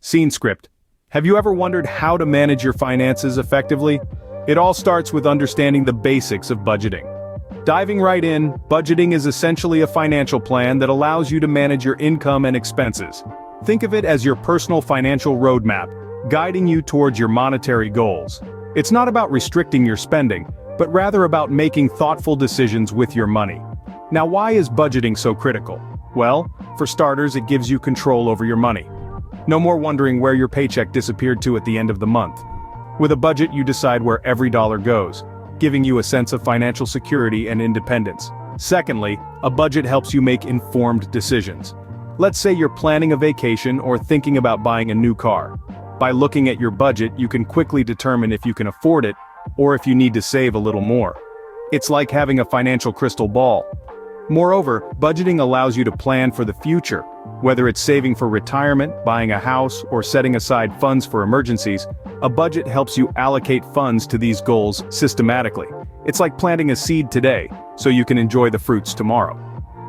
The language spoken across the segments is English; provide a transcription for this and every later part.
Scene script. Have you ever wondered how to manage your finances effectively? It all starts with understanding the basics of budgeting. Diving right in, budgeting is essentially a financial plan that allows you to manage your income and expenses. Think of it as your personal financial roadmap, guiding you towards your monetary goals. It's not about restricting your spending, but rather about making thoughtful decisions with your money. Now, why is budgeting so critical? Well, for starters, it gives you control over your money. No more wondering where your paycheck disappeared to at the end of the month. With a budget, you decide where every dollar goes, giving you a sense of financial security and independence. Secondly, a budget helps you make informed decisions. Let's say you're planning a vacation or thinking about buying a new car. By looking at your budget, you can quickly determine if you can afford it, or if you need to save a little more. It's like having a financial crystal ball. Moreover, budgeting allows you to plan for the future. Whether it's saving for retirement, buying a house, or setting aside funds for emergencies, a budget helps you allocate funds to these goals systematically. It's like planting a seed today, so you can enjoy the fruits tomorrow.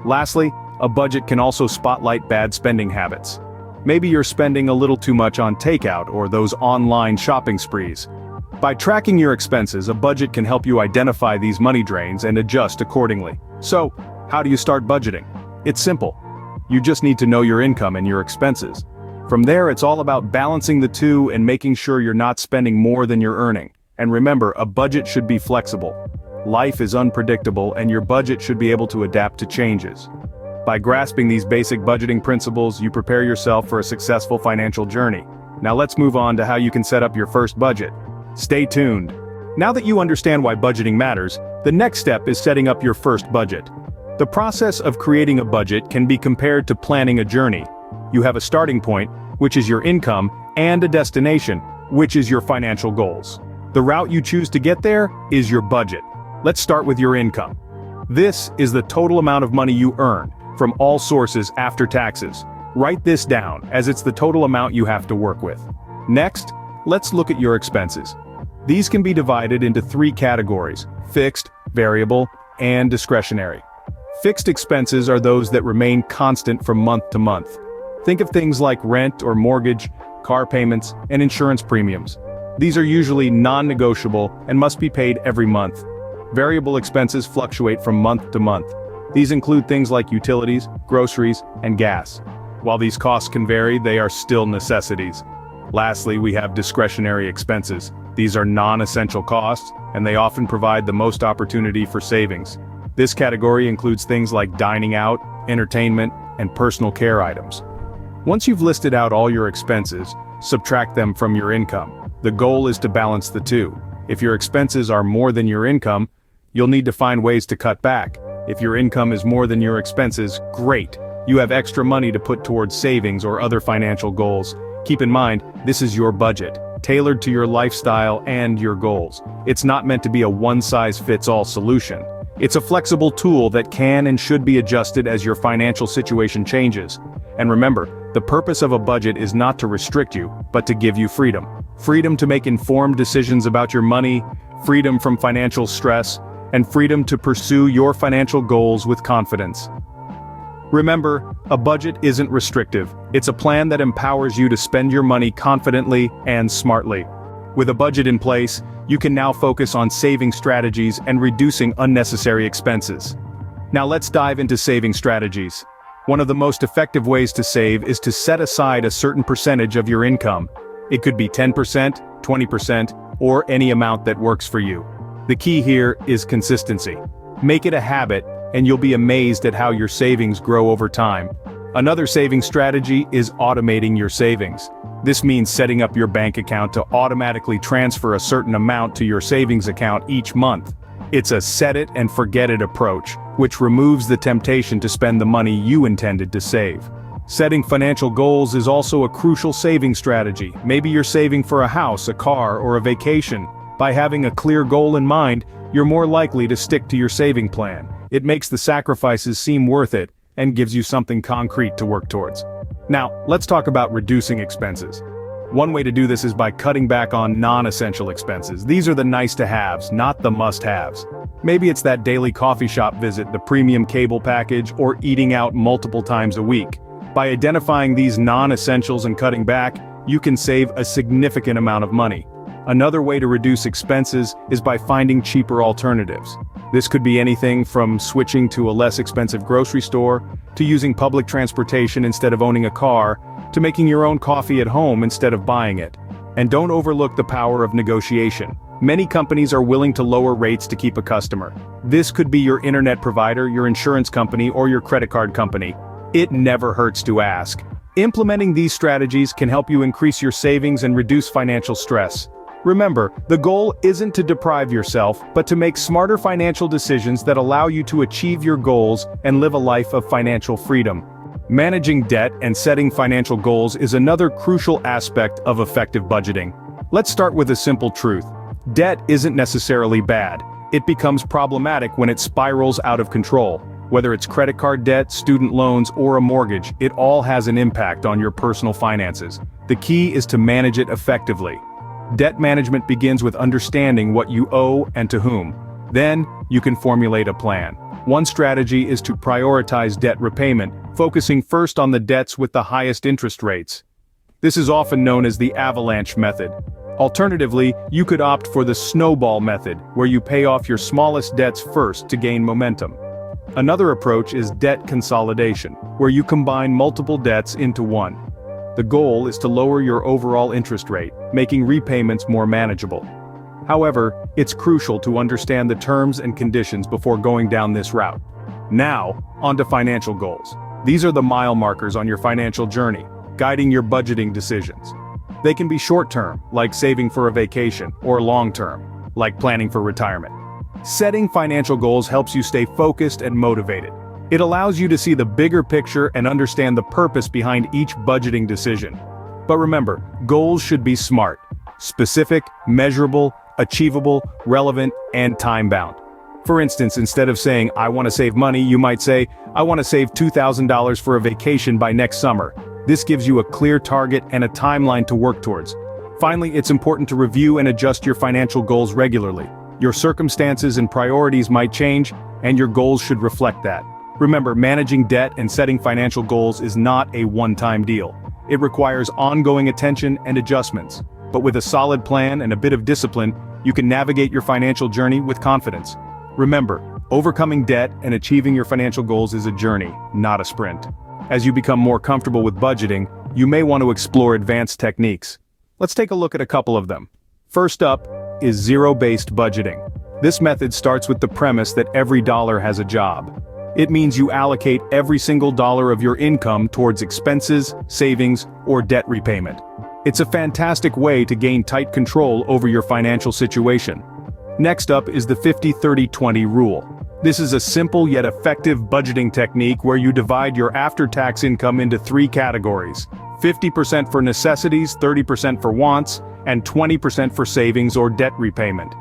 Lastly, a budget can also spotlight bad spending habits. Maybe you're spending a little too much on takeout or those online shopping sprees. By tracking your expenses, a budget can help you identify these money drains and adjust accordingly. So, how do you start budgeting? It's simple. You just need to know your income and your expenses. From there, it's all about balancing the two and making sure you're not spending more than you're earning. And remember, a budget should be flexible. Life is unpredictable, and your budget should be able to adapt to changes. By grasping these basic budgeting principles, you prepare yourself for a successful financial journey. Now let's move on to how you can set up your first budget. Stay tuned. Now that you understand why budgeting matters, the next step is setting up your first budget. The process of creating a budget can be compared to planning a journey. You have a starting point, which is your income, and a destination, which is your financial goals. The route you choose to get there is your budget. Let's start with your income. This is the total amount of money you earn from all sources after taxes. Write this down, as it's the total amount you have to work with. Next, let's look at your expenses. These can be divided into three categories: fixed, variable, and discretionary. Fixed expenses are those that remain constant from month to month. Think of things like rent or mortgage, car payments, and insurance premiums. These are usually non-negotiable and must be paid every month. Variable expenses fluctuate from month to month. These include things like utilities, groceries, and gas. While these costs can vary, they are still necessities. Lastly, we have discretionary expenses. These are non-essential costs, and they often provide the most opportunity for savings. This category includes things like dining out, entertainment, and personal care items. Once you've listed out all your expenses, subtract them from your income. The goal is to balance the two. If your expenses are more than your income, you'll need to find ways to cut back. If your income is more than your expenses, great. You have extra money to put towards savings or other financial goals. Keep in mind, this is your budget, tailored to your lifestyle and your goals. It's not meant to be a one-size-fits-all solution. It's a flexible tool that can and should be adjusted as your financial situation changes. And remember, the purpose of a budget is not to restrict you, but to give you freedom. Freedom to make informed decisions about your money, freedom from financial stress, and freedom to pursue your financial goals with confidence. Remember, a budget isn't restrictive. It's a plan that empowers you to spend your money confidently and smartly. With a budget in place, you can now focus on saving strategies and reducing unnecessary expenses. Now let's dive into saving strategies. One of the most effective ways to save is to set aside a certain percentage of your income. It could be 10%, 20%, or any amount that works for you. The key here is consistency. Make it a habit, and you'll be amazed at how your savings grow over time. Another saving strategy is automating your savings. This means setting up your bank account to automatically transfer a certain amount to your savings account each month. It's a set-it-and-forget-it approach, which removes the temptation to spend the money you intended to save. Setting financial goals is also a crucial saving strategy. Maybe you're saving for a house, a car, or a vacation. By having a clear goal in mind, you're more likely to stick to your saving plan. It makes the sacrifices seem worth it, and gives you something concrete to work towards. Now, let's talk about reducing expenses. One way to do this is by cutting back on non-essential expenses. These are the nice-to-haves, not the must-haves. Maybe it's that daily coffee shop visit, the premium cable package, or eating out multiple times a week. By identifying these non-essentials and cutting back, you can save a significant amount of money. Another way to reduce expenses is by finding cheaper alternatives. This could be anything from switching to a less expensive grocery store, to using public transportation instead of owning a car, to making your own coffee at home instead of buying it. And don't overlook the power of negotiation. Many companies are willing to lower rates to keep a customer. This could be your internet provider, your insurance company, or your credit card company. It never hurts to ask. Implementing these strategies can help you increase your savings and reduce financial stress. Remember, the goal isn't to deprive yourself, but to make smarter financial decisions that allow you to achieve your goals and live a life of financial freedom. Managing debt and setting financial goals is another crucial aspect of effective budgeting. Let's start with a simple truth. Debt isn't necessarily bad. It becomes problematic when it spirals out of control. Whether it's credit card debt, student loans, or a mortgage, it all has an impact on your personal finances. The key is to manage it effectively. Debt management begins with understanding what you owe and to whom. Then, you can formulate a plan. One strategy is to prioritize debt repayment, focusing first on the debts with the highest interest rates. This is often known as the avalanche method. Alternatively, you could opt for the snowball method, where you pay off your smallest debts first to gain momentum. Another approach is debt consolidation, where you combine multiple debts into one. The goal is to lower your overall interest rate, making repayments more manageable. However, it's crucial to understand the terms and conditions before going down this route. Now, onto financial goals. These are the mile markers on your financial journey, guiding your budgeting decisions. They can be short-term, like saving for a vacation, or long-term, like planning for retirement. Setting financial goals helps you stay focused and motivated. It allows you to see the bigger picture and understand the purpose behind each budgeting decision. But remember, goals should be smart, specific, measurable, achievable, relevant, and time-bound. For instance, instead of saying, "I want to save money," you might say, "I want to save $2,000 for a vacation by next summer." This gives you a clear target and a timeline to work towards. Finally, it's important to review and adjust your financial goals regularly. Your circumstances and priorities might change, and your goals should reflect that. Remember, managing debt and setting financial goals is not a one-time deal. It requires ongoing attention and adjustments. But with a solid plan and a bit of discipline, you can navigate your financial journey with confidence. Remember, overcoming debt and achieving your financial goals is a journey, not a sprint. As you become more comfortable with budgeting, you may want to explore advanced techniques. Let's take a look at a couple of them. First up is zero-based budgeting. This method starts with the premise that every dollar has a job. It means you allocate every single dollar of your income towards expenses, savings, or debt repayment. It's a fantastic way to gain tight control over your financial situation. Next up is the 50-30-20 rule. This is a simple yet effective budgeting technique where you divide your after-tax income into three categories: 50% for necessities, 30% for wants, and 20% for savings or debt repayment.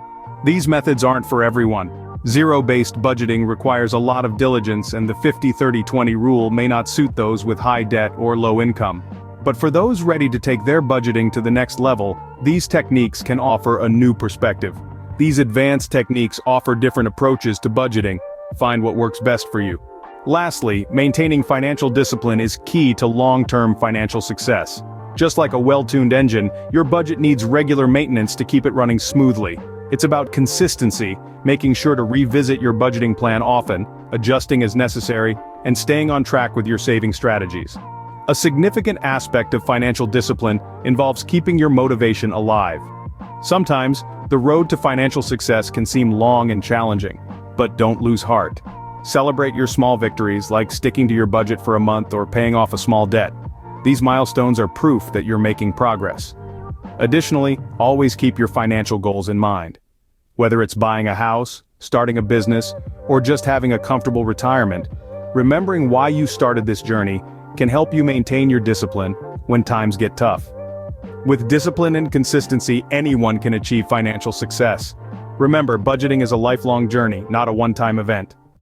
These methods aren't for everyone. Zero-based budgeting requires a lot of diligence, and the 50-30-20 rule may not suit those with high debt or low income. But for those ready to take their budgeting to the next level, these techniques can offer a new perspective. These advanced techniques offer different approaches to budgeting. Find what works best for you. Lastly, maintaining financial discipline is key to long-term financial success. Just like a well-tuned engine, your budget needs regular maintenance to keep it running smoothly. It's about consistency, making sure to revisit your budgeting plan often, adjusting as necessary, and staying on track with your saving strategies. A significant aspect of financial discipline involves keeping your motivation alive. Sometimes, the road to financial success can seem long and challenging, but don't lose heart. Celebrate your small victories, like sticking to your budget for a month or paying off a small debt. These milestones are proof that you're making progress. Additionally, always keep your financial goals in mind. Whether it's buying a house, starting a business, or just having a comfortable retirement, remembering why you started this journey can help you maintain your discipline when times get tough. With discipline and consistency, anyone can achieve financial success. Remember, budgeting is a lifelong journey, not a one-time event.